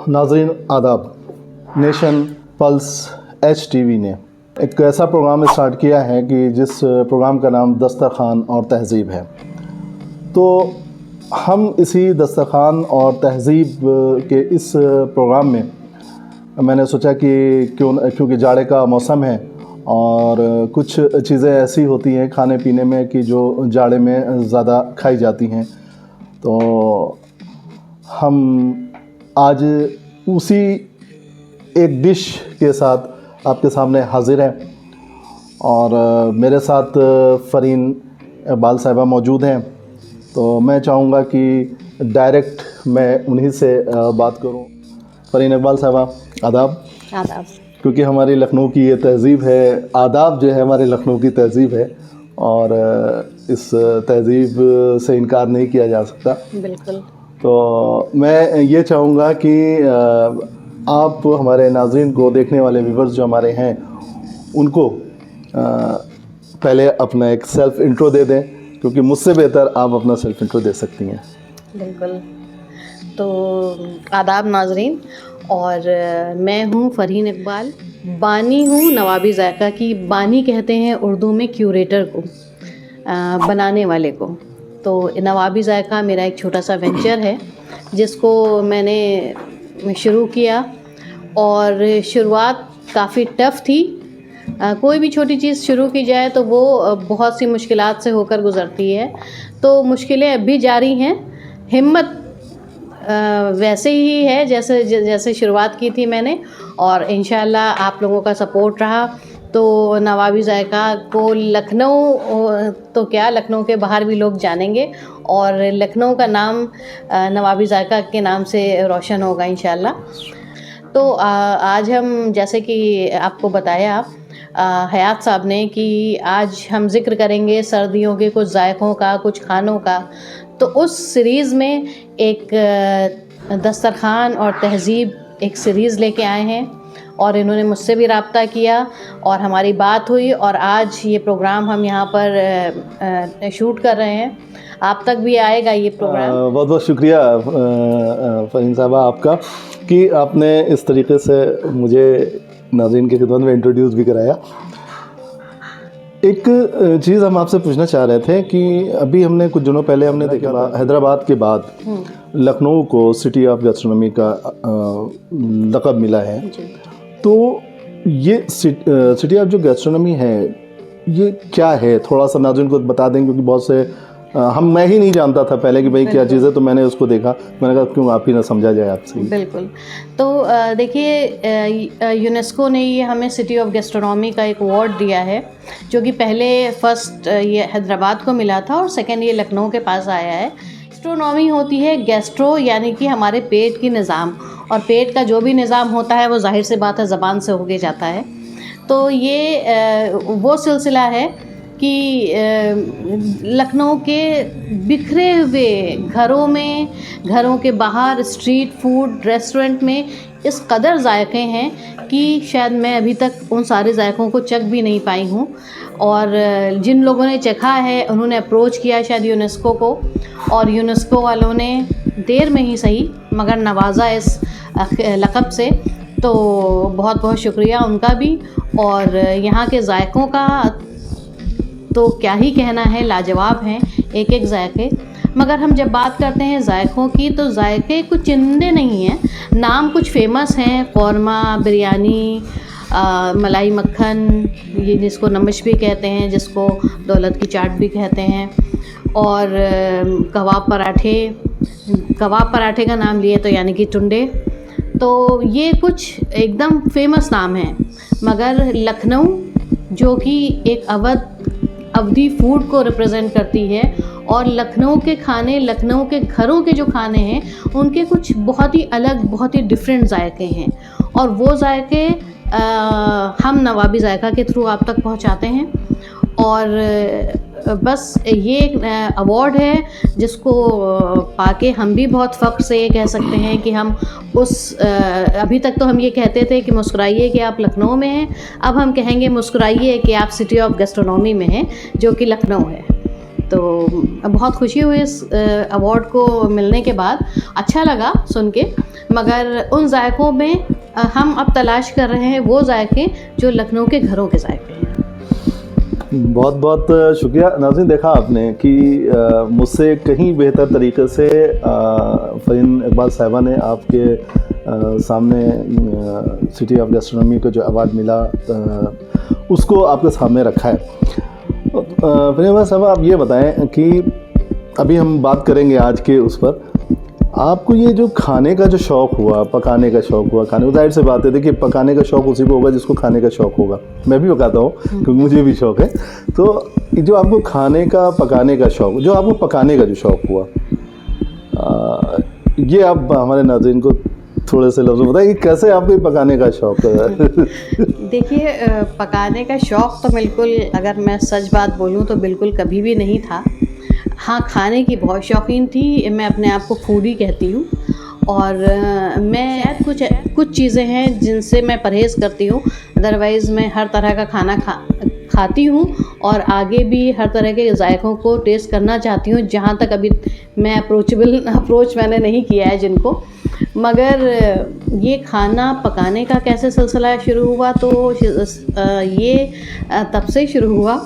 नाज़रीन आदाब। Nation pulse HTV ने एक ऐसा प्रोग्राम स्टार्ट किया है कि जिस प्रोग्राम का नाम दस्तरखान और तहज़ीब है। तो हम इसी दस्तरखान और तहज़ीब के इस प्रोग्राम में मैंने सोचा कि क्योंकि जाड़े का मौसम है और कुछ चीज़ें ऐसी होती हैं खाने पीने में कि जो जाड़े में ज़्यादा खाई जाती हैं, तो हम आज उसी एक डिश के साथ आपके सामने हाज़िर हैं और मेरे साथ फ़रीन इकबाल साहिबा मौजूद हैं। तो मैं चाहूँगा कि डायरेक्ट मैं उन्हीं से बात करूँ। फ़रीन इकबाल साहिबा आदाब। आदाब। क्योंकि हमारी लखनऊ की ये तहज़ीब है, आदाब जो है हमारे लखनऊ की तहज़ीब है और इस तहज़ीब से इनकार नहीं किया जा सकता। बिल्कुल। तो मैं ये चाहूँगा कि आप हमारे नाज़रीन को, देखने वाले व्यूवर्स जो हमारे हैं, उनको पहले अपना एक सेल्फ़ इंट्रो दे दें, क्योंकि मुझसे बेहतर आप अपना सेल्फ़ इंट्रो दे सकती हैं। बिल्कुल। तो आदाब नाज़रीन, और मैं हूँ फ़रीन इकबाल, बानी हूँ नवाबी ज़ायक़ा की। बानी कहते हैं उर्दू में क्यूरेटर को, बनाने वाले को। तो नवाबी ज़ायक़ा मेरा एक छोटा सा वेंचर है जिसको मैंने शुरू किया और शुरुआत काफ़ी टफ़ थी। कोई भी छोटी चीज़ शुरू की जाए तो वो बहुत सी मुश्किलात से होकर गुज़रती है। तो मुश्किलें अब भी जारी हैं, हिम्मत वैसे ही है जैसे शुरुआत की थी मैंने, और इंशाअल्लाह आप लोगों का सपोर्ट रहा तो नवाबी ज़ायक़ा को लखनऊ तो क्या, लखनऊ के बाहर भी लोग जानेंगे और लखनऊ का नाम नवाबी ज़ायक़ा के नाम से रोशन होगा इंशाअल्लाह। तो आज हम, जैसे कि आपको बताया हयात साहब ने, कि आज हम ज़िक्र करेंगे सर्दियों के कुछ ज़ायक़ों का, कुछ खानों का। तो उस सीरीज़ में एक दस्तरखान और तहज़ीब एक सीरीज़ लेके आए हैं और इन्होंने मुझसे भी रब्ता किया और हमारी बात हुई और आज ये प्रोग्राम हम यहाँ पर शूट कर रहे हैं। आप तक भी आएगा ये प्रोग्राम। बहुत बहुत शुक्रिया फ़रीन साहबा आपका कि आपने इस तरीके से मुझे नाज़रीन की खिदमत में इंट्रोड्यूस भी कराया। एक चीज़ हम आपसे पूछना चाह रहे थे कि अभी हमने कुछ दिनों पहले हमने देखा हैदराबाद के बाद लखनऊ को सिटी ऑफ गैस्ट्रोनॉमी का लक़ब मिला है। तो ये सिटी ऑफ जो गैस्ट्रोनॉमी है ये क्या है, थोड़ा सा नाज़रीन को बता दें, क्योंकि बहुत से मैं ही नहीं जानता था पहले कि भाई क्या चीज़ है। तो मैंने उसको देखा, मैंने कहा क्यों आप ही ना समझा जाए आपसे। बिल्कुल। तो देखिए, यूनेस्को ने ये हमें सिटी ऑफ गैस्ट्रोनॉमी का एक अवार्ड दिया है, जो कि पहले फर्स्ट ये हैदराबाद को मिला था और सेकंड ये लखनऊ के पास आया है। गैस्ट्रोनॉमी होती है, गैस्ट्रो यानी कि हमारे पेट की निज़ाम, और पेट का जो भी निज़ाम होता है वो जाहिर सी बात है ज़बान से होके जाता है। तो ये वो सिलसिला है कि लखनऊ के बिखरे हुए घरों में, घरों के बाहर, स्ट्रीट फूड रेस्टोरेंट में इस कदर जायके हैं कि शायद मैं अभी तक उन सारे जायकों को चख भी नहीं पाई हूँ। और जिन लोगों ने चखा है उन्होंने अप्रोच किया शायद यूनेस्को को, और यूनेस्को वालों ने देर में ही सही मगर नवाजा इस लक़ब से। तो बहुत बहुत शुक्रिया उनका भी। और यहाँ के जायकों का तो क्या ही कहना है, लाजवाब हैं एक एक जायके। मगर हम जब बात करते हैं जायकों की, तो जायके कुछ चुनिंदे नहीं हैं, नाम कुछ फ़ेमस हैं, कौरमा, बिरयानी, मलाई मक्खन, ये जिसको नमश भी कहते हैं, जिसको दौलत की चाट भी कहते हैं, और कबाब पराठे। कबाब पराठे का नाम लिए तो यानी कि टुंडे। तो ये कुछ एकदम फेमस नाम हैं। मगर लखनऊ जो कि एक अवधी फूड को रिप्रेजेंट करती है, और लखनऊ के खाने, लखनऊ के घरों के जो खाने हैं उनके कुछ बहुत ही अलग, बहुत ही डिफरेंट जायके हैं। और वो जायके हम नवाबी ज़ायक़ा के थ्रू आप तक पहुंचाते हैं। और बस ये एक अवार्ड है जिसको पाके हम भी बहुत फ़ख्र से ये कह सकते हैं कि हम उस अभी तक तो हम ये कहते थे कि मुस्कुराइए कि आप लखनऊ में हैं, अब हम कहेंगे मुस्कुराइए कि आप सिटी ऑफ गैस्ट्रोनॉमी में हैं, जो कि लखनऊ है। तो बहुत खुशी हुई इस अवार्ड को मिलने के बाद, अच्छा लगा सुन के। मगर उन जायकों में हम अब तलाश कर रहे हैं वो जायके जो लखनऊ के घरों के जायके हैं। बहुत बहुत शुक्रिया नाज़रीन। देखा आपने कि मुझसे कहीं बेहतर तरीके से फ़रीन इकबाल साहिबा ने आपके सामने सिटी ऑफ गैस्ट्रोनॉमी को जो अवार्ड मिला उसको आपके सामने रखा है। फ़रीन इकबाल साहिबा, आप ये बताएं कि अभी हम बात करेंगे आज के उस पर, आपको ये जो खाने का जो शौक़ हुआ, पकाने का शौक़ हुआ, खाने, जाहिर से बात है, देखिए पकाने का शौक़ उसी को होगा जिसको खाने का शौक़ होगा। मैं भी पकाता हूँ क्योंकि मुझे भी शौक़ है। तो जो आपको खाने का पकाने का शौक़, जो आपको पकाने का जो शौक़ हुआ, ये आप हमारे नाज़रीन को थोड़े से लफ्ज़ बताएं कि कैसे आपको ये पकाने का शौक़ है। देखिए, पकाने का शौक़ तो बिल्कुल, अगर मैं सच बात बोलूँ तो बिल्कुल कभी भी नहीं था। हाँ, खाने की बहुत शौकीन थी, मैं अपने आप को फूडी कहती हूँ। और मैं कुछ चीज़ें हैं जिनसे मैं परहेज़ करती हूँ, अदरवाइज़ मैं हर तरह का खाना खाती हूँ और आगे भी हर तरह के जायकों को टेस्ट करना चाहती हूँ, जहाँ तक अभी मैं अप्रोच मैंने नहीं किया है जिनको। मगर ये खाना पकाने का कैसे सिलसिला शुरू हुआ, तो ये तब से शुरू हुआ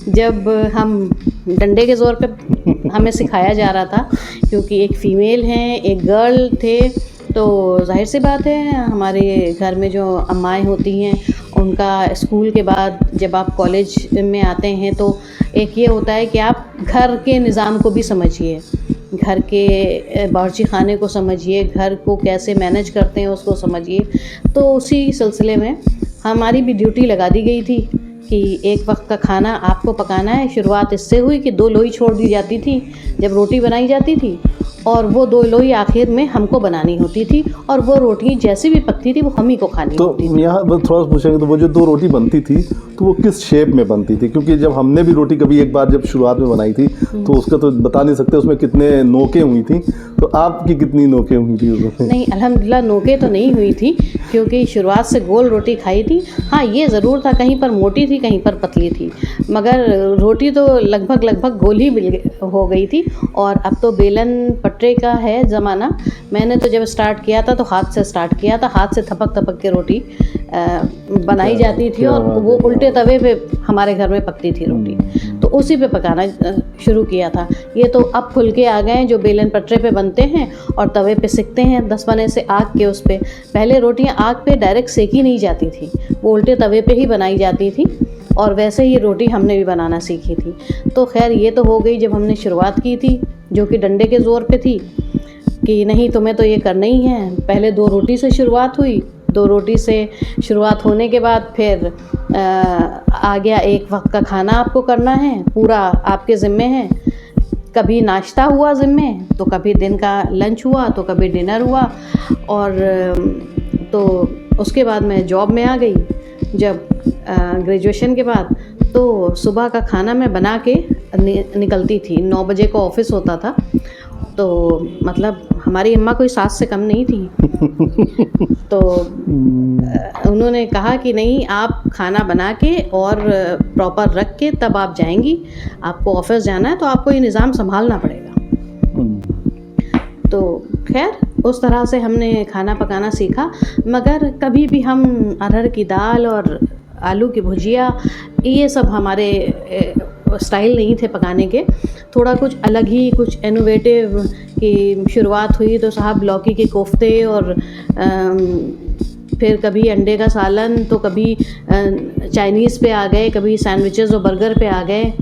जब हम डंडे के ज़ोर पे हमें सिखाया जा रहा था, क्योंकि एक फ़ीमेल हैं, एक गर्ल थे, तो जाहिर सी बात है हमारे घर में जो अम्माएँ होती हैं उनका स्कूल के बाद जब आप कॉलेज में आते हैं तो एक ये होता है कि आप घर के निज़ाम को भी समझिए, घर के बावर्ची खाने को समझिए, घर को कैसे मैनेज करते हैं उसको समझिए। तो उसी सिलसिले में हमारी भी ड्यूटी लगा दी गई थी कि एक वक्त का खाना आपको पकाना है। शुरुआत इससे हुई कि 2 लोई छोड़ दी जाती थी जब रोटी बनाई जाती थी, और वो 2 लोई आखिर में हमको बनानी होती थी, और वो रोटी जैसी भी पकती थी वो हम ही को खानी होती थी। तो यहाँ थोड़ा सा पूछेंगे, तो वो जो 2 रोटी बनती थी तो वो किस शेप में बनती थी? क्योंकि जब हमने भी रोटी कभी एक बार जब शुरुआत में बनाई थी तो उसका तो बता नहीं सकते उसमें कितने नोकें हुई थी, तो आपकी कितनी नोकें हुई थी उसमें? नहीं, अल्हम्दुलिल्लाह नोकें तो नहीं हुई थी, क्योंकि शुरुआत से गोल रोटी खाई थी। हाँ, ये ज़रूर था कहीं पर मोटी थी कहीं पर पतली थी, मगर रोटी तो लगभग गोल ही हो गई थी। और अब तो बेलन पटरे का है ज़माना। मैंने तो जब स्टार्ट किया था तो हाथ से स्टार्ट किया था, हाथ से थपक के रोटी बनाई जाती थी, और वो उल्टे तवे पे हमारे घर में पकती थी रोटी, तो उसी पे पकाना शुरू किया था। ये तो अब खुल के आ गए हैं जो बेलन पटरे पे बनते हैं और तवे पे सिकते हैं 10 बने से आग के उस पे। पहले रोटियां आग पे डायरेक्ट सेकी नहीं जाती थी, वो उल्टे तवे पे ही बनाई जाती थी, और वैसे ही रोटी हमने भी बनाना सीखी थी। तो खैर ये तो हो गई जब हमने शुरुआत की थी, जो कि डंडे के ज़ोर पे थी कि नहीं तुम्हें तो ये करना ही है। पहले 2 रोटी से शुरुआत हुई, 2 रोटी से शुरुआत होने के बाद फिर आ गया एक वक्त का खाना आपको करना है, पूरा आपके ज़िम्मे है। कभी नाश्ता हुआ ज़िम्मे, तो कभी दिन का लंच हुआ, तो कभी डिनर हुआ। और तो उसके बाद मैं जॉब में आ गई जब ग्रेजुएशन के बाद, तो सुबह का खाना मैं बना के निकलती थी। 9 बजे को ऑफिस होता था, तो मतलब हमारी अम्मा कोई सास से कम नहीं थी। तो उन्होंने कहा कि नहीं, आप खाना बना के और प्रॉपर रख के तब आप जाएंगी, आपको ऑफिस जाना है तो आपको ये निज़ाम संभालना पड़ेगा। तो खैर उस तरह से हमने खाना पकाना सीखा। मगर कभी भी हम अरहर की दाल और आलू की भुजिया, ये सब हमारे स्टाइल नहीं थे पकाने के। थोड़ा कुछ अलग ही, कुछ इनोवेटिव की शुरुआत हुई तो साहब लौकी के कोफ्ते, और फिर कभी अंडे का सालन, तो कभी चाइनीज़ पे आ गए, कभी सैंडविचेस और बर्गर पे आ गए।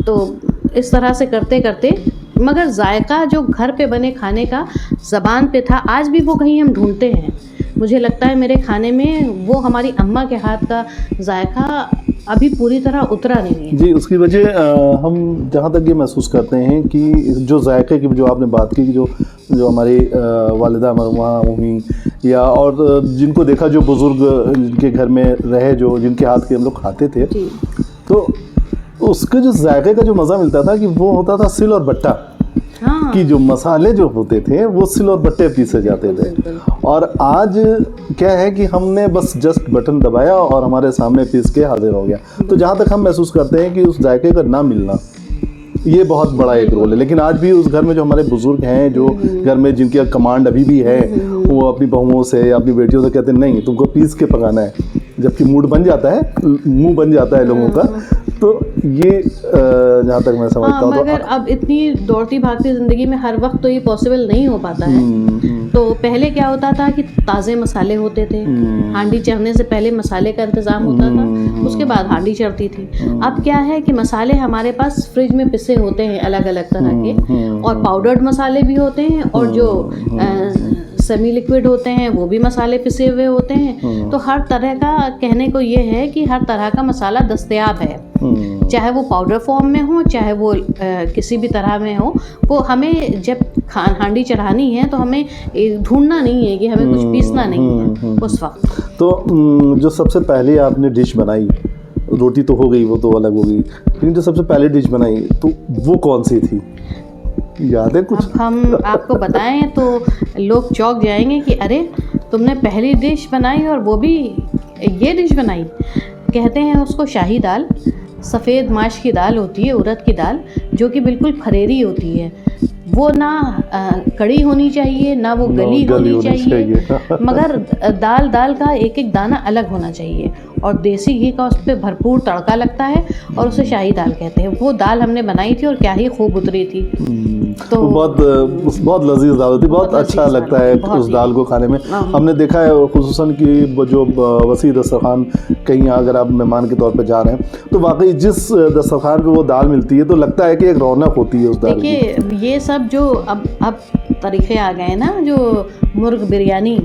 तो इस तरह से करते करते, मगर जायका जो घर पे बने खाने का ज़बान पे था, आज भी वो कहीं हम ढूंढते हैं। मुझे लगता है मेरे खाने में वो हमारी अम्मा के हाथ का जायका अभी पूरी तरह उतरा नहीं है। जी, उसकी वजह हम जहाँ तक ये महसूस करते हैं कि जो जायके की जो आपने बात की, जो हमारी वालिदा मरहुमा हुई, या और जिनको देखा जो बुज़ुर्ग जिनके घर में रहे, जो जिनके हाथ के हम लोग खाते थे, तो उसके जो जायके का जो मज़ा मिलता था कि वो होता था सिल और बट्टा। हाँ। कि जो मसाले जो होते थे वो सिल और बट्टे पीसे जाते थे। और आज क्या है कि हमने बस जस्ट बटन दबाया और हमारे सामने पीस के हाजिर हो गया। तो जहाँ तक हम महसूस करते हैं कि उस जायके का ना मिलना ये बहुत बड़ा एक रोल है। लेकिन आज भी उस घर में जो हमारे बुजुर्ग हैं, जो घर में जिनकी कमांड अभी भी है, वो अपनी बहुओं से या अपनी बेटियों से कहते हैं नहीं तुमको पीस के पकाना है, जबकि मूड बन जाता है, मुंह बन जाता है लोगों का। तो ये जहाँ तक मैं समझता हूँ, मगर अब इतनी दौड़ती भागती ज़िंदगी में हर वक्त तो ये पॉसिबल नहीं हो पाता है। तो पहले क्या होता था कि ताज़े मसाले होते थे, हांडी चढ़ने से पहले मसाले का इंतज़ाम होता था, उसके बाद हांडी चढ़ती थी। अब क्या है कि मसाले हमारे पास फ्रिज में पिसे होते हैं अलग अलग तरह के, और पाउडर्ड मसाले भी होते हैं, और जो सेमी लिक्विड होते हैं वो भी मसाले पिसे हुए होते हैं। तो हर तरह का, कहने को ये है कि हर तरह का मसाला दस्तयाब है, चाहे वो पाउडर फॉर्म में हो, चाहे वो किसी भी तरह में हो। वो हमें जब हांडी चढ़ानी है तो हमें ढूंढना नहीं है कि हमें कुछ पीसना नहीं है उस वक्त। तो जो सबसे पहले आपने डिश बनाई, रोटी तो हो गई, वो तो अलग हो गई, लेकिन जो सबसे पहले डिश बनाई तो वो कौन सी थी, याद है कुछ? अब हम आपको बताएं तो लोग चौंक जाएंगे कि अरे तुमने पहली डिश बनाई और वो भी ये डिश बनाई। कहते हैं उसको शाही दाल। सफ़ेद माश की दाल होती है, उड़द की दाल, जो कि बिल्कुल फरेरी होती है। वो ना कड़ी होनी चाहिए, ना वो गली होनी चाहिए। मगर दाल का एक एक दाना अलग होना चाहिए, और देसी घी का उस पर भरपूर तड़का लगता है, और उसे शाही दाल कहते हैं। वो दाल हमने बनाई थी और क्या ही खूब उतरी थी। तो बहुत लजीज दाल होती, बहुत अच्छा लगता है उस दाल को खाने में। हमने देखा है खुसूसन कि जो वसी दस्तरखान, कहीं अगर आप मेहमान के तौर पे जा रहे हैं तो वाकई जिस दस्तरखान पे वो दाल मिलती है तो लगता है कि एक रौनक होती है उस दाल की। देखिए ये सब जो अब तरीक़े आ गए ना, जो मुर्ग बिरयानी,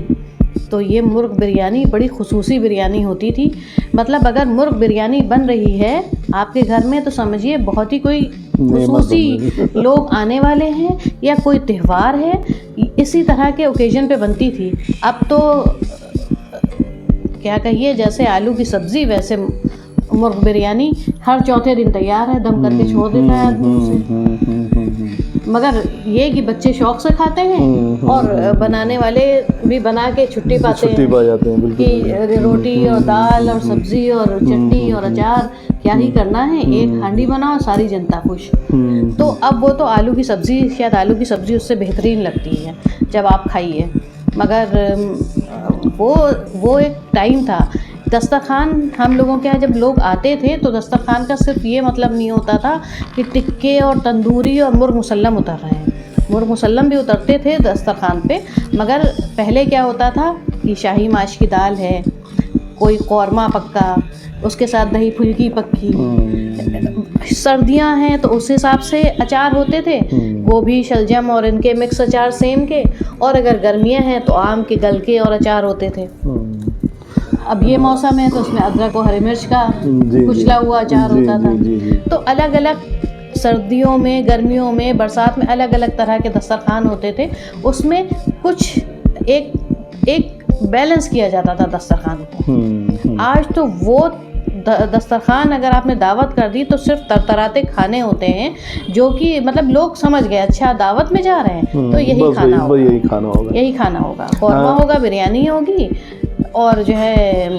तो ये मुर्ग बिरयानी बड़ी खुसूसी बिरयानी होती थी। मतलब अगर मुर्ग बिरयानी बन रही है आपके घर में तो समझिए बहुत ही कोई खुसूसी लोग आने वाले हैं या कोई त्यौहार है, इसी तरह के ओकेजन पे बनती थी। अब तो क्या कहिए, जैसे आलू की सब्ज़ी वैसे मुर्ग बिरयानी हर चौथे दिन तैयार है, दम करके छोड़ देता है आदमी उसे। मगर ये कि बच्चे शौक से खाते हैं और बनाने वाले भी बना के छुट्टी पाते हैं कि रोटी और दाल और सब्ज़ी और चटनी और अचार क्या ही करना है, एक हांडी बनाओ सारी जनता खुश। तो अब वो तो आलू की सब्ज़ी, शायद आलू की सब्ज़ी उससे बेहतरीन लगती है जब आप खाइए। मगर वो एक टाइम था। दस्तरखान हम लोगों के यहाँ जब लोग आते थे तो दस्तरखान का सिर्फ ये मतलब नहीं होता था कि टिक्के और तंदूरी और मुर्ग मुसल्लम उतर रहे हैं। मुर्ग मुसल्लम भी उतरते थे दस्तरखान पे, मगर पहले क्या होता था कि शाही माश की दाल है, कोई कौरमा पक्का, उसके साथ दही फुल्की पक्की। सर्दियां हैं तो उस हिसाब से अचार होते थे, गोभी शलजम और इनके मिक्स अचार सेम के, और अगर गर्मियां हैं तो आम के गलके और अचार होते थे। अब ये मौसम है तो उसमें अदरक और हरी मिर्च का कुचला हुआ अचार होता था। तो अलग अलग सर्दियों में, गर्मियों में, बरसात में अलग अलग तरह के दस्तरखान होते थे। उसमें कुछ एक बैलेंस किया जाता था दस्तरखान को। आज तो वो दस्तरखान अगर आपने दावत कर दी तो सिर्फ तरतराते खाने होते हैं, जो कि मतलब लोग समझ गए अच्छा दावत में जा रहे हैं तो यही खाना होगा, कौरमा होगा, बिरयानी होगी, और जो है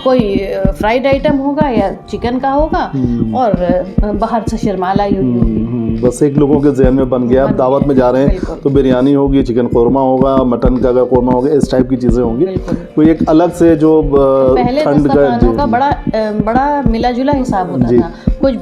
कोई फ्राइड आइटम होगा या चिकन का होगा, और बाहर से शर्माला होगी। बस एक लोगों के जहन में बन गया, अब दावत में जा रहे हैं तो बिरयानी होगी, चिकन कौरमा होगा, मटन का कौरमा होगा, इस टाइप की चीज़ें होंगी। कोई एक अलग से जो पहले दस्तरखानों का बड़ा मिला जुला हिसाब होता था। कुछ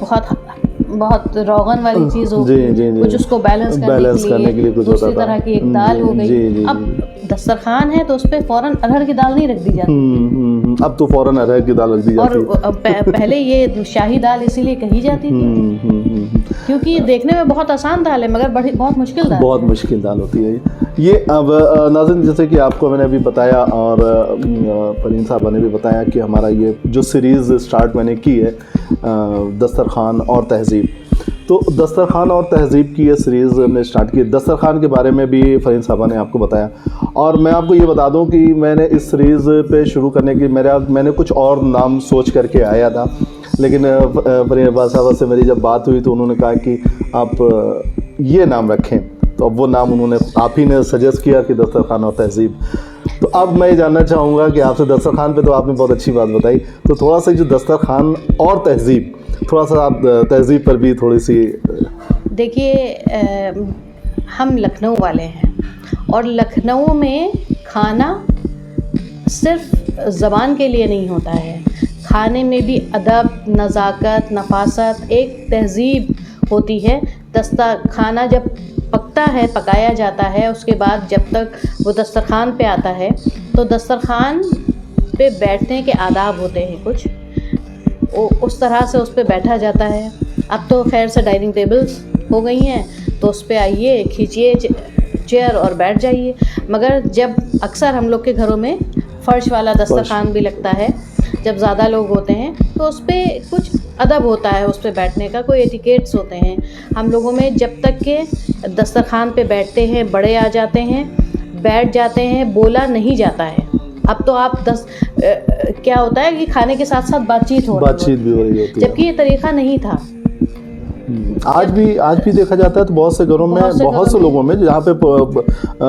बहुत रोगन वाली चीज़ होगी, कुछ उसको बैलेंस करने के लिए कुछ दूसरी तरह की एक दाल हो गई। अब दस्तरखान है तो उस पर फ़ौरन अरहर की दाल नहीं रख दी जाती। अब तो फ़ौरन अरहर की दाल रख दी जाती है। और पहले ये शाही दाल इसीलिए कही जाती थी क्योंकि देखने में बहुत आसान दाल है मगर बहुत मुश्किल दाल, बहुत मुश्किल दाल होती है ये। अब नाज़रीन, जैसे कि आपको मैंने अभी बताया और परवीन साहब ने भी बताया कि हमारा ये जो सीरीज़ स्टार्ट मैंने की है दस्तरखान और तहज़ीब, तो दस्तरखान और तहज़ीब की ये सीरीज़ हमने स्टार्ट की। दस्तरखान के बारे में भी फ़रीन साहबा ने आपको बताया, और मैं आपको ये बता दूं कि मैंने इस सीरीज़ पे शुरू करने की मैंने कुछ और नाम सोच करके आया था, लेकिन फ़रीन अब्बास साहबा से मेरी जब बात हुई तो उन्होंने कहा कि आप ये नाम रखें, तो अब वो नाम आप ही ने सजेस्ट किया कि दस्तरखान और तहज़ीब। तो अब मैं ये जानना चाहूँगा कि आपसे दस्तरखान पे तो आपने बहुत अच्छी बात बताई, तो थोड़ा सा जो दस्तरखान और तहज़ीब, थोड़ा सा आप तहज़ीब पर भी थोड़ी सी देखिए हम लखनऊ वाले हैं और लखनऊ में खाना सिर्फ ज़बान के लिए नहीं होता है, खाने में भी अदब, नज़ाकत, नफ़ासत, एक तहज़ीब होती है। खाना जब पकता है, पकाया जाता है, उसके बाद जब तक वो दस्तरख़्वान पे आता है तो दस्तरख़्वान पे बैठने के आदाब होते हैं कुछ, उस तरह से उस पे बैठा जाता है। अब तो खैर से डाइनिंग टेबल्स हो गई हैं, तो उस पे आइए, खींचिए चेयर और बैठ जाइए। मगर जब अक्सर हम लोग के घरों में फ़र्श वाला दस्तरख़्वान भी लगता है, जब ज़्यादा लोग होते हैं तो उस पे कुछ अदब होता है, उस पे बैठने का कोई एटिकेट्स होते हैं। हम लोगों में जब तक के दस्तरख़्वान पे बैठते हैं, बड़े आ जाते हैं, बैठ जाते हैं, बोला नहीं जाता है। अब तो आप क्या होता है कि खाने के साथ साथ बातचीत भी हो रही होती है, जबकि ये तरीक़ा नहीं था। आज भी देखा जाता है तो बहुत से घरों में, बहुत से लोगों में जहाँ पे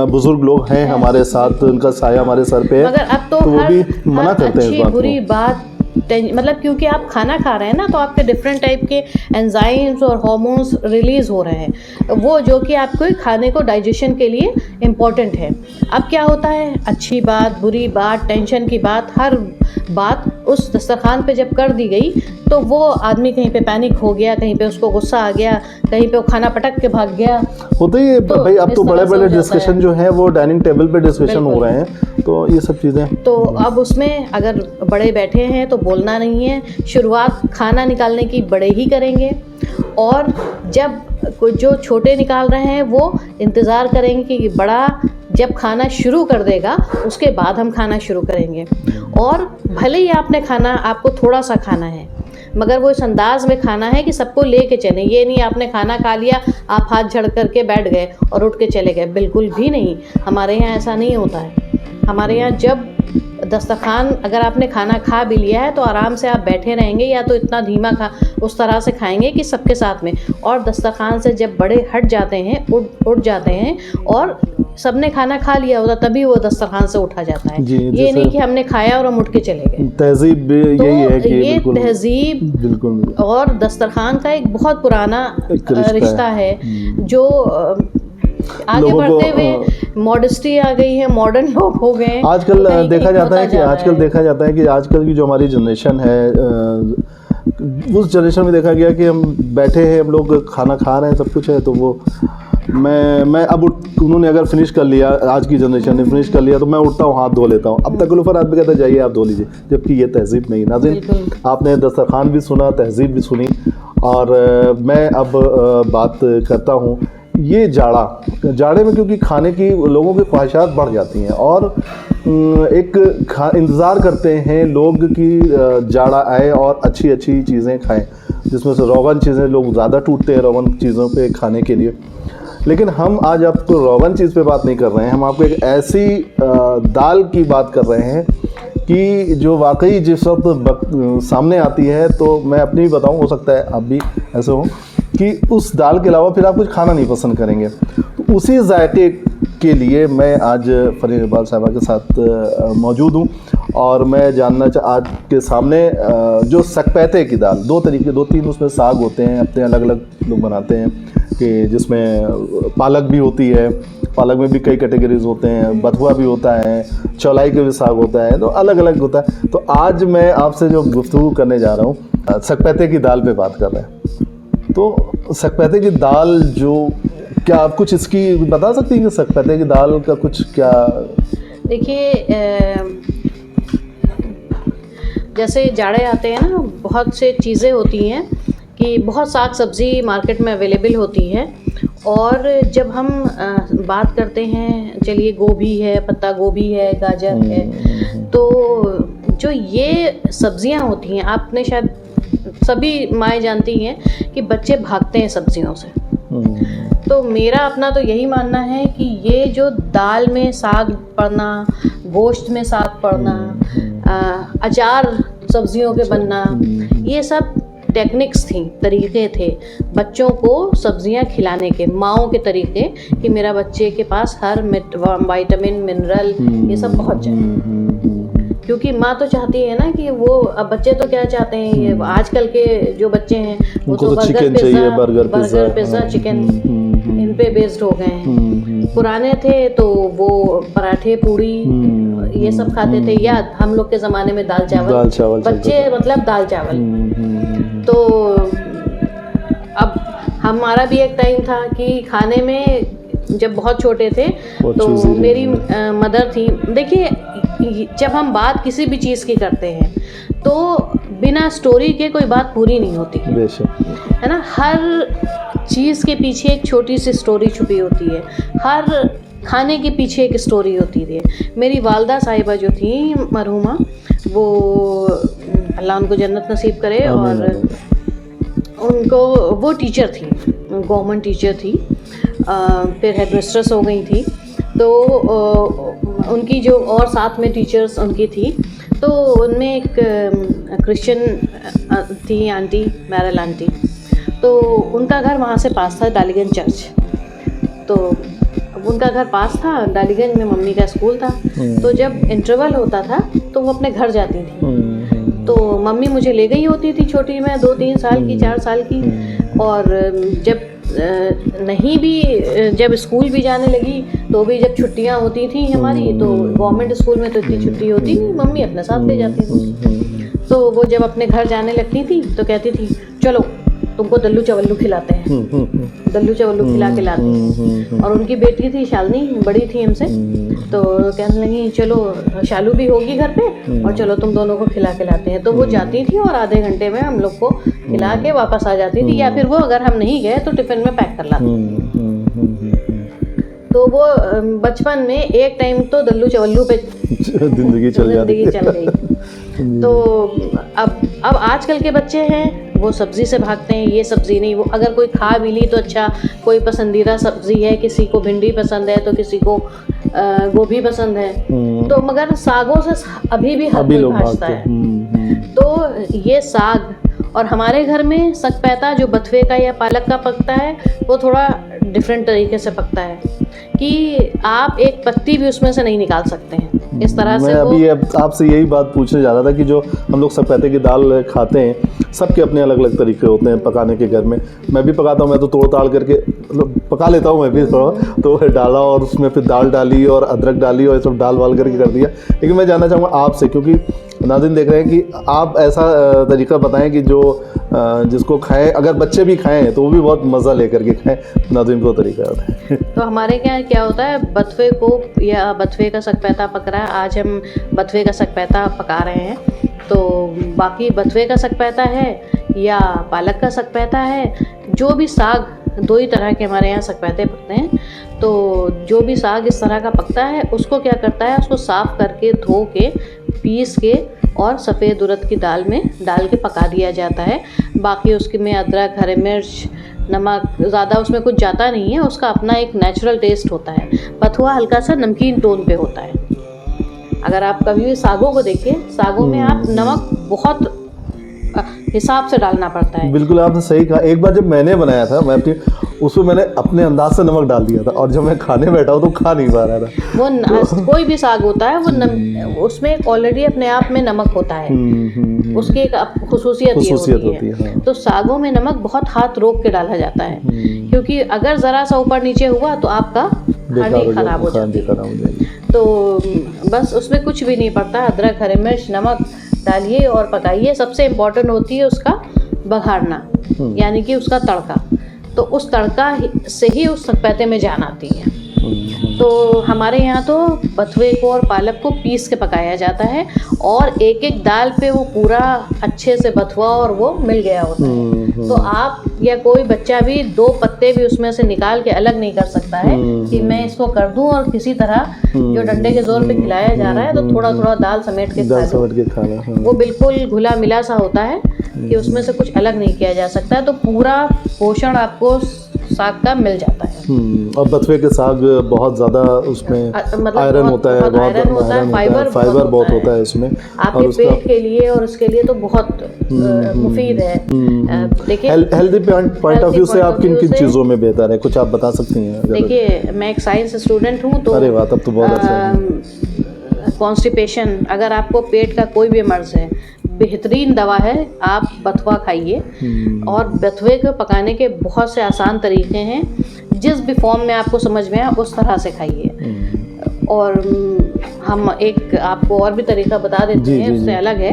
बुजुर्ग लोग हैं हमारे साथ, उनका साया हमारे सर पे है, मगर अब तो वो भी मना करते हैं इस बात बुरी बात, मतलब क्योंकि आप खाना खा रहे हैं ना, तो आपके डिफरेंट टाइप के एंजाइम्स और हार्मोन्स रिलीज़ हो रहे हैं, वो जो कि आपको खाने को डाइजेशन के लिए इम्पॉर्टेंट है। अब क्या होता है, अच्छी बात, बुरी बात, टेंशन की बात, हर बात उस दस्तरख़्वान पे जब कर दी गई तो वो आदमी कहीं पे पैनिक हो गया, कहीं पे उसको गुस्सा आ गया, कहीं पे वो खाना पटक के भाग गया। होता ही तो भाई, अब तो बड़े डिस्कशन जो है वो डाइनिंग टेबल पे डिस्कशन हो रहे हैं, तो ये सब चीज़ें। तो अब उसमें अगर बड़े बैठे हैं तो बोलना नहीं है, शुरुआत खाना निकालने की बड़े ही करेंगे, और जब कोई जो छोटे निकाल रहे हैं वो इंतज़ार करेंगे कि बड़ा जब खाना शुरू कर देगा उसके बाद हम खाना शुरू करेंगे। और भले ही आपको थोड़ा सा खाना है, मगर वो इस अंदाज़ में खाना है कि सबको लेके चलें। ये नहीं आपने खाना खा लिया, आप हाथ झड़ करके बैठ गए और उठ के चले गए, बिल्कुल भी नहीं। हमारे यहाँ ऐसा नहीं होता है। हमारे यहाँ जब दस्तरख़्वान, अगर आपने खाना खा भी लिया है तो आराम से आप बैठे रहेंगे, या तो इतना धीमा उस तरह से खाएंगे कि सबके साथ में, और दस्तरख़्वान से जब बड़े हट जाते हैं, उठ जाते हैं और सबने खाना खा लिया होता तभी वो दस्तरख़्वान से उठा जाता है। ये नहीं कि हमने खाया और हम उठ के चले गए। तहज़ीब यही है कि ये तहज़ीब बिल्कुल और दस्तरख़्वान का एक बहुत पुराना रिश्ता है, जो आगे बढ़ते हुए मॉडेस्टी आ गई है, मॉडर्न लोग हो गए। आजकल देखा जाता है कि आजकल की जो हमारी जनरेशन है, उस जनरेशन में देखा गया कि हम बैठे हैं, हम लोग खाना खा रहे हैं, सब कुछ है, तो वो मैं अब उन्होंने अगर फिनिश कर लिया, आज की जनरेशन ने फिनिश कर लिया, तो मैं उठता हूँ, हाथ धो लेता हूँ। अब तक ऊपर आदमी कहता है जाइए आप धो लीजिए, जबकि ये तहज़ीब नहीं। नाज़रीन, आपने दस्तरख़्वान भी सुना, तहज़ीब भी सुनी, और मैं अब बात करता हूँ ये जाड़े में, क्योंकि खाने की लोगों की ख्वाहिशात बढ़ जाती हैं और एक इंतज़ार करते हैं लोग कि जाड़ा आए और अच्छी अच्छी चीज़ें खाएं, जिसमें से रोगन चीज़ें लोग ज़्यादा टूटते हैं रोगन चीज़ों पे खाने के लिए। लेकिन हम आज आपको रोगन चीज़ पे बात नहीं कर रहे हैं, हम आपको एक ऐसी दाल की बात कर रहे हैं कि जो वाकई जिस वक्त सामने आती है, तो मैं अपनी भी बताऊँ, हो सकता है आप भी ऐसे हो कि उस दाल के अलावा फिर आप कुछ खाना नहीं पसंद करेंगे। तो उसी जायके के लिए मैं आज फरीन इकबाल साहिबा के साथ मौजूद हूँ, और मैं जानना आज के सामने जो सकपैते की दाल, दो तीन उसमें साग होते हैं, अपने अलग अलग लोग बनाते हैं, कि जिसमें पालक भी होती है, पालक में भी कई कैटेगरीज होते हैं, बथुआ भी होता है, चौलाई का भी साग होता है, तो अलग अलग होता है। तो आज मैं आपसे जो गुफ्तगू करने जा रहा हूँ, सकपैते की दाल पे बात कर रहे हैं। तो सकपैते की दाल जो, क्या आप कुछ इसकी बता सकती हैं कि सकपैते की दाल का कुछ क्या? देखिए, जैसे जाड़े आते हैं ना, बहुत से चीज़ें होती हैं कि बहुत साग सब्ज़ी मार्केट में अवेलेबल होती है, और जब हम बात करते हैं, चलिए गोभी है, पत्ता गोभी है, गाजर है, तो जो ये सब्ज़ियां होती हैं, आपने शायद सभी माएँ जानती हैं कि बच्चे भागते हैं सब्जियों से। तो मेरा अपना तो यही मानना है कि ये जो दाल में साग पड़ना, गोश्त में साग पड़ना, अचार सब्जियों के बनना, ये सब टेक्निक्स थी, तरीक़े थे बच्चों को सब्जियां खिलाने के, माओं के तरीक़े, कि मेरा बच्चे के पास हर विटामिन, मिनरल ये सब पहुंच जाए। क्योंकि माँ तो चाहती है ना कि वो, अब बच्चे तो क्या चाहते हैं, ये आजकल के जो बच्चे हैं वो तो चिकन चाहिए, बर्गर पिज्ज़ा चिकन इन पे बेस्ड हो गए हैं। पुराने थे तो वो पराठे पूड़ी ये सब खाते थे, या हम लोग के ज़माने में दाल चावल बच्चे मतलब दाल चावल। तो अब हमारा भी एक टाइम था कि खाने में जब बहुत छोटे थे तो मेरी मदर थी, देखिए जब हम बात किसी भी चीज़ की करते हैं तो बिना स्टोरी के कोई बात पूरी नहीं होती है ना। हर चीज़ के पीछे एक छोटी सी स्टोरी छुपी होती है, हर खाने के पीछे एक स्टोरी होती थी। मेरी वालदा साहिबा जो थी मरहुमा, वो अल्लाह उनको जन्नत नसीब करे, और उनको वो टीचर थी, गवर्नमेंट टीचर थी, फिर हेडमिस्ट्रेस हो गई थी। तो उनकी जो और साथ में टीचर्स उनकी थी, तो उनमें एक क्रिश्चियन थी आंटी, मैरल आंटी। तो उनका घर वहाँ से पास था, डालीगंज चर्च। तो उनका घर पास था, डालीगंज में मम्मी का स्कूल था। तो जब इंटरवल होता था तो वो अपने घर जाती थी। तो मम्मी मुझे ले गई होती थी छोटी में, 2-3 साल की, 4 साल की। और जब नहीं भी, जब स्कूल भी जाने लगी तो भी जब छुट्टियां होती थी हमारी, तो गवर्नमेंट स्कूल में तो इतनी छुट्टी होती थी, मम्मी अपने साथ ले जाती थी। तो वो जब अपने घर जाने लगती थी तो कहती थी चलो तुमको दल्लू चवल्लू खिलाते हैं, दल्लू चवल्लू खिला के लाते हैं। और उनकी बेटी थी शालिनी, बड़ी थी हमसे, तो कहने लगी चलो शालू भी होगी घर पे और चलो तुम दोनों को खिला के लाते हैं। तो वो जाती थी और आधे घंटे में हम लोग को खिला के वापस आ जाती थी, या फिर वो अगर हम नहीं गए तो टिफिन में पैक कर लाती। तो वो बचपन में एक टाइम तो दल्लू चवल्लू पे जिंदगी चल गई। तो अब आजकल के बच्चे हैं वो सब्ज़ी से भागते हैं, ये सब्ज़ी नहीं, वो अगर कोई खा भी ली तो अच्छा, कोई पसंदीदा सब्ज़ी है, किसी को भिंडी पसंद है तो किसी को गोभी पसंद है। तो मगर सागों से अभी भी हर कोई भाजता है। तो ये साग, और हमारे घर में सकपैता जो बथुए का या पालक का पकता है वो थोड़ा डिफरेंट तरीके से पकता है कि आप एक पत्ती भी उसमें से नहीं निकाल सकते हैं, इस तरह से। मैं अभी आपसे यही बात पूछने जा रहा था कि जो हम लोग सकपैते की दाल खाते हैं, सबके अपने अलग अलग तरीके होते हैं पकाने के। घर में मैं भी पकाता हूँ, मैं तो तोड़ ताड़ करके मतलब पका लेता हूँ मैं भी थोड़ा, तो डाला और उसमें फिर दाल डाली और अदरक डाली और सब डाल वाल करके कर दिया। लेकिन मैं जानना चाहूँगा आपसे, क्योंकि नाज़रीन देख रहे हैं, कि आप ऐसा तरीका बताएं कि जो जिसको खाएं, अगर बच्चे भी खाएं तो वो भी बहुत मज़ा लेकर के खाएं। नाज़रीन को तरीका होता है। तो हमारे यहाँ क्या होता है, बथुए को या बथुए का सकपैता पक रहा है, आज हम बथुए का सकपैता पका रहे हैं। तो बाकी बथुए का सकपैता है या पालक का सकपैता है, जो भी साग, 2 ही तरह के हमारे यहाँ सकपैते पकते हैं। तो जो भी साग इस तरह का पकता है उसको क्या करता है, उसको साफ़ करके धो के पीस के और सफ़ेद उड़द की दाल में डाल के पका दिया जाता है। बाकी उसके में अदरक, हरे मिर्च, नमक, ज़्यादा उसमें कुछ जाता नहीं है, उसका अपना एक नेचुरल टेस्ट होता है। बथुआ हल्का सा नमकीन टोन पे होता है। अगर आप कभी भी सागों को देखिए, सागों में आप नमक बहुत हिसाब से डालना पड़ता है। बिल्कुल आपने सही कहा। एक बार जब मैंने बनाया था, मैं उसमें मैंने अपने अंदाज से नमक डाल दिया था, और जब मैं खाने बैठा हूँ तो खा नहीं पा रहा था। वो कोई भी साग होता है वो उसमें ऑलरेडी अपने आप में नमक होता है, उसकी एक खुसूसियत होती है। तो सागों में नमक बहुत हाथ रोक के डाला जाता है, क्योंकि अगर ज़रा सा ऊपर नीचे हुआ तो आपका हांडी खराब हो जाती है। तो बस उसमें कुछ भी नहीं पड़ता, अदरक, हरे मिर्च, नमक डालिए और पकाइए। सबसे इम्पॉर्टेंट होती है उसका बघाड़ना, यानी कि उसका तड़का। तो उस तड़का से ही उस सकपैते में जान आती है। तो हमारे यहाँ तो बथुए को और पालक को पीस के पकाया जाता है, और एक एक दाल पे वो पूरा अच्छे से बथुआ और वो मिल गया होता है। तो आप या कोई बच्चा भी 2 पत्ते भी उसमें से निकाल के अलग नहीं कर सकता है कि मैं इसको कर दूं और किसी तरह जो डंडे के जोर पे खिलाया जा रहा है तो थोड़ा थोड़ा दाल समेट के खा लो। वो बिल्कुल घुला मिला सा होता है कि उसमें से कुछ अलग नहीं किया जा सकता है। तो पूरा पोषण आपको साग का मिल जाता है। और बथुए के साग बहुत ज़्यादा उसमें आयरन होता है, फाइबर बहुत होता है उसमें, आपके पेट के लिए और उसके लिए तो बहुत मुफीद है। देखिए हेल्दी पॉइंट ऑफ व्यू से आप किन किन चीज़ों में बेहतर है, कुछ आप बता सकती हैं? देखिए मैं एक साइंस स्टूडेंट हूँ, तो अरे वाह, तब तो बहुत अच्छा है। कॉन्स्टिपेशन, अगर आपको पेट का कोई भी मर्ज़ है, बेहतरीन दवा है, आप बथुआ खाइए। और बथुए को पकाने के बहुत से आसान तरीके हैं, जिस भी फॉर्म में आपको समझ में आए उस तरह से खाइए। और हम एक आपको और भी तरीका बता देते हैं, उससे अलग है।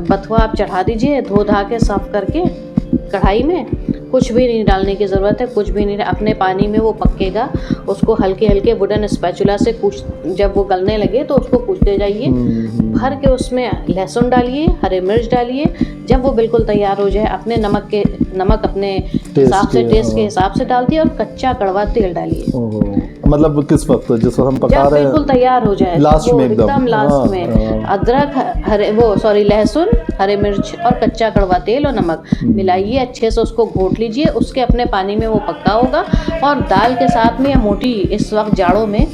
बथुआ आप चढ़ा दीजिए, धो धा के साफ करके कढ़ाई में, कुछ भी नहीं डालने की ज़रूरत है, कुछ भी नहीं, अपने पानी में वो पकेगा। उसको हल्के हल्के वुडन स्पैचुला से जब वो गलने लगे तो उसको कूचते जाइए, भर के उसमें लहसुन डालिए, हरे मिर्च डालिए। जब वो बिल्कुल तैयार हो जाए, अपने नमक अपने हिसाब से, टेस्ट के हिसाब से डाल दिए, और कच्चा कड़वा तेल डालिए। मतलब किस वक्त, जिस वक्त हम पका रहे हैं, बिल्कुल तैयार हो जाए, लास्ट में एकदम लास्ट में अदरक, लहसुन, हरे मिर्च और कच्चा कड़वा तेल और नमक मिलाइए, अच्छे से उसको घोट लीजिए। उसके अपने पानी में वो पक्का होगा। और दाल के साथ में, या मोटी, इस वक्त जाड़ों में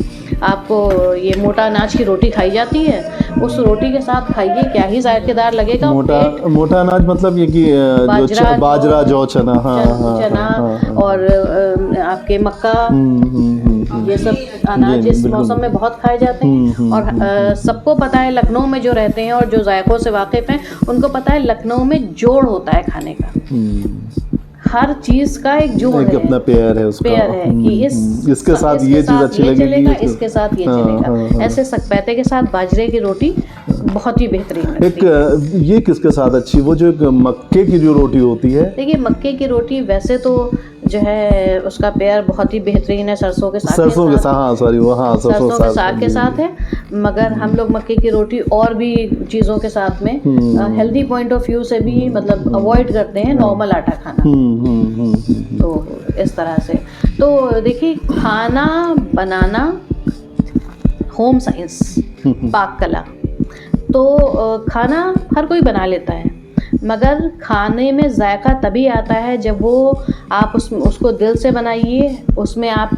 आपको ये मोटा अनाज की रोटी खाई जाती है, उस रोटी के साथ खाइए, क्या ही जायकेदार लगेगा। मोटा अनाज मतलब ये कि बाजरा, जौ, चना, और आपके मक्का, ये सब अनाज इस मौसम में बहुत खाए जाते हैं। और सबको पता है, लखनऊ में जो रहते हैं और जो जायकों से वाकिफ़ हैं, उनको पता है लखनऊ में जोड़ होता है खाने का। हर चीज का एक जोड़ है, अपना पेयर है उसका, पेयर है कि इसके साथ ये चीज अच्छी लगेगी, इसके साथ ये चलेगा। ऐसे सकपैते के साथ बाजरे की रोटी बहुत ही बेहतरीन लगती है। ये किसके साथ अच्छी, वो जो मक्के की जो रोटी होती है? देखिए, मक्के की रोटी वैसे तो जो है उसका पेयर बहुत ही बेहतरीन है, सरसों के साग के साथ है। मगर हम लोग मक्के की रोटी और भी चीज़ों के साथ में हेल्दी पॉइंट ऑफ व्यू से भी मतलब अवॉइड करते हैं नॉर्मल आटा खाना। तो इस तरह से, तो देखिए, खाना बनाना होम साइंस, पाक कला। तो खाना हर कोई बना लेता है, मगर खाने में जायका तभी आता है जब वो आप उसको दिल से बनाइए। उसमें आप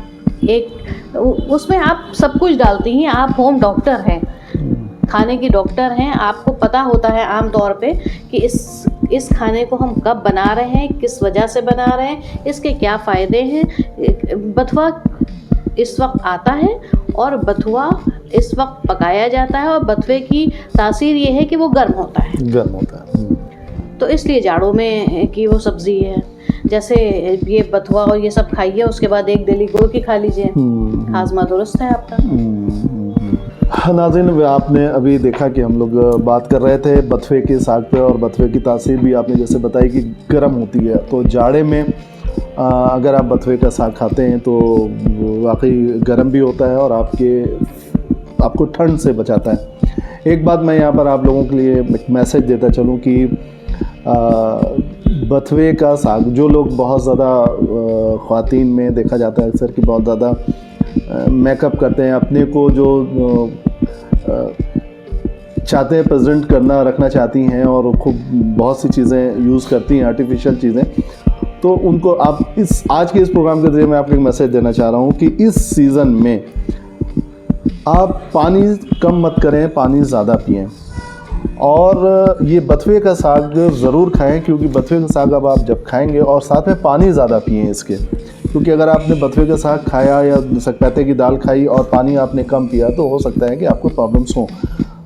सब कुछ डालती हैं। आप होम डॉक्टर हैं, खाने की डॉक्टर हैं। आपको पता होता है आम तौर पे कि इस खाने को हम कब बना रहे हैं, किस वजह से बना रहे हैं, इसके क्या फ़ायदे हैं। बथुआ इस वक्त आता है और बथुआ इस वक्त पकाया जाता है, और बथुए की तासीर ये है कि वो गर्म होता है। तो इसलिए जाड़ों में की वो सब्ज़ी है। जैसे ये बथुआ और ये सब खाइए, उसके बाद एक देली गुड़ की खा लीजिए, हाजमा दुरुस्त है आपका। नाज़रीन, आपने अभी देखा कि हम लोग बात कर रहे थे बथुए के साग पे, और बथुए की तासीर भी आपने जैसे बताई कि गर्म होती है। तो जाड़े में अगर आप बथुए का साग खाते हैं तो वाकई गर्म भी होता है और आपको ठंड से बचाता है। एक बात मैं यहाँ पर आप लोगों के लिए एक मैसेज देता चलूँ कि बथुए का साग, जो लोग बहुत ज़्यादा ख़वातीन में देखा जाता है अक्सर कि बहुत ज़्यादा मेकअप करते हैं, अपने को जो चाहते हैं प्रेजेंट करना, रखना चाहती हैं, और खूब बहुत सी चीज़ें यूज़ करती हैं, आर्टिफिशियल चीज़ें, तो उनको आप आज के इस प्रोग्राम के ज़रिए मैं आपको एक मैसेज देना चाह रहा हूँ कि इस सीज़न में आप पानी कम मत करें, पानी ज़्यादा पिएं। और ये बथुए का साग ज़रूर खाएं, क्योंकि बथुए का साग अब आप जब खाएंगे, और साथ में पानी ज़्यादा पिएं इसके, क्योंकि अगर आपने बथुए का साग खाया या सकपैते की दाल खाई और पानी आपने कम पिया तो हो सकता है कि आपको प्रॉब्लम्स हों।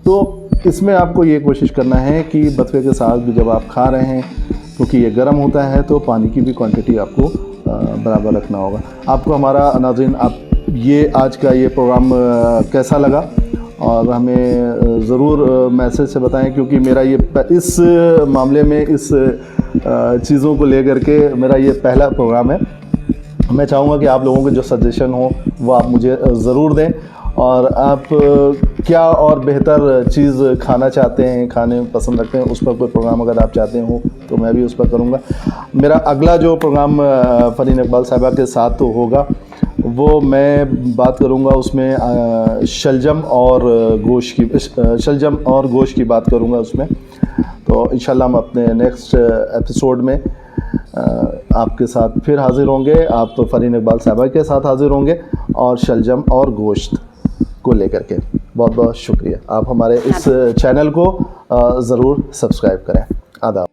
तो इसमें आपको ये कोशिश करना है कि बथुए के साग जब आप खा रहे हैं, क्योंकि ये गर्म होता है, तो पानी की भी क्वांटिटी आपको बराबर रखना होगा। आपको हमारा नाज़रीन, आप ये आज का ये प्रोग्राम कैसा लगा, और हमें ज़रूर मैसेज से बताएं, क्योंकि मेरा ये इस मामले में, इस चीज़ों को लेकर के मेरा ये पहला प्रोग्राम है। मैं चाहूँगा कि आप लोगों के जो सजेशन हो वो आप मुझे ज़रूर दें, और आप क्या और बेहतर चीज़ खाना चाहते हैं, खाने पसंद रखते हैं, उस पर कोई प्रोग्राम अगर आप चाहते हो तो मैं भी उस पर करूँगा। मेरा अगला जो प्रोग्राम फरीन इकबाल साहिबा के साथ तो होगा, वो मैं बात करूँगा उसमें शलजम और गोश्त की बात करूँगा उसमें। तो इंशाल्लाह हम अपने नेक्स्ट एपिसोड में आपके साथ फिर हाज़िर होंगे। आप फरीन इकबाल साहिबा के साथ हाज़िर होंगे, और शलजम और गोश्त को लेकर के। बहुत बहुत शुक्रिया। आप हमारे इस चैनल को ज़रूर सब्सक्राइब करें। आदाब।